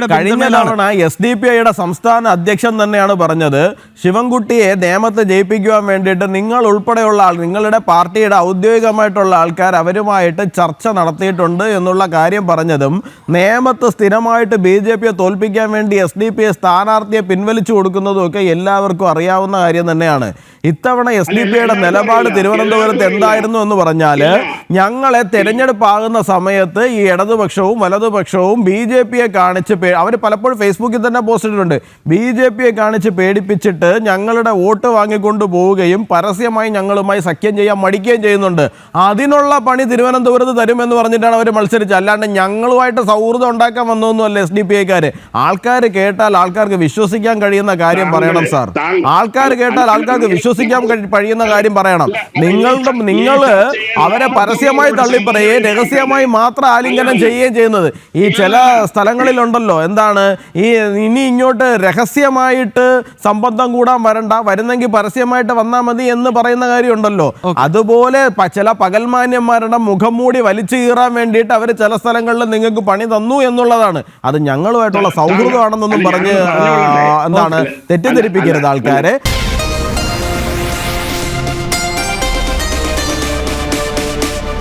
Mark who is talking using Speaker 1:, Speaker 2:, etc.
Speaker 1: കഴിഞ്ഞ തവണ SDPIയുടെ സംസ്ഥാന അധ്യക്ഷൻ തന്നെയാണ് പറഞ്ഞത്, ശിവൻകുട്ടിയെ നേമത്ത് ജയിപ്പിക്കുവാൻ വേണ്ടിയിട്ട് നിങ്ങൾ ഉൾപ്പെടെയുള്ള നിങ്ങളുടെ പാർട്ടിയുടെ ഔദ്യോഗികമായിട്ടുള്ള ആൾക്കാർ അവരുമായിട്ട് ചർച്ച നടത്തിയിട്ടുണ്ട് എന്നുള്ള കാര്യം പറഞ്ഞതും നേമത്ത് സ്ഥിരമായിട്ട് BJPയെ തോൽപ്പിക്കാൻ വേണ്ടി SDPI സ്ഥാനാർത്ഥിയെ പിൻവലിച്ചു കൊടുക്കുന്നതും ഒക്കെ എല്ലാവർക്കും അറിയാവുന്ന കാര്യം തന്നെയാണ്. ഇത്തവണ SDPIയുടെ നിലപാട് തിരുവനന്തപുരത്ത് എന്തായിരുന്നു എന്ന് പറഞ്ഞാൽ, ഞങ്ങളെ തെരഞ്ഞെടുപ്പാകുന്ന സമയത്ത് ഈ ഇടതുപക്ഷവും വലതുപക്ഷവും BJPയെ കാണിച്ച് അവർ പലപ്പോഴും ഫേസ്ബുക്കിൽ തന്നെ പോസ്റ്റ് ഇട്ടിട്ടുണ്ട്, BJPയെ കാണിച്ച് പേടിപ്പിച്ചിട്ട് ഞങ്ങളുടെ വോട്ട് വാങ്ങിക്കൊണ്ട് പോവുകയും പരസ്യമായി ഞങ്ങളുമായി സഖ്യം ചെയ്യാൻ മടിക്കുകയും ചെയ്യുന്നുണ്ട്. അതിനുള്ള പണി തിരുവനന്തപുരത്ത് തരുമെന്ന് പറഞ്ഞിട്ടാണ് അവർ മത്സരിച്ചത്. അല്ലാണ്ട് ഞങ്ങളുമായിട്ട് സൗഹൃദം ഉണ്ടാക്കാൻ വന്നൊന്നുമല്ല SDPIക്കാര്. ആൾക്കാർ കേട്ടാൽ ആൾക്കാർക്ക് വിശ്വസിക്കാൻ കഴിയുന്ന കാര്യം പറയണം സാർ. ആൾക്കാർ കേട്ടാൽ ആൾക്കാർക്ക് വിശ്വസിക്കാൻ കഴിയുന്ന കാര്യം പറയണം. നിങ്ങൾ അവരെ പരസ്യമായി തള്ളിപ്പറയുകയും രഹസ്യമായി മാത്രം ആലിംഗനം ചെയ്യുകയും ചെയ്യുന്നത്. ഈ ചില സ്ഥലങ്ങളിലുണ്ടല്ലോ, എന്താണ് ഈ ഇനി ഇങ്ങോട്ട് രഹസ്യമായിട്ട് സംബന്ധം കൂടാൻ വരണ്ട, വരുന്നെങ്കിൽ പരസ്യമായിട്ട് വന്നാൽ മതി എന്ന് പറയുന്ന കാര്യമുണ്ടല്ലോ. അതുപോലെ ചില പകൽമാന്യന്മാരുടെ മുഖം മൂടി വലിച്ചു കീറാൻ വേണ്ടിയിട്ട് അവർ ചില സ്ഥലങ്ങളിൽ നിങ്ങൾക്ക് പണി തന്നു എന്നുള്ളതാണ്. അത് ഞങ്ങളുമായിട്ടുള്ള സൗഹൃദമാണെന്നൊന്നും പറഞ്ഞ് എന്താണ് തെറ്റിദ്ധരിപ്പിക്കരുത് ആൾക്കാരെ.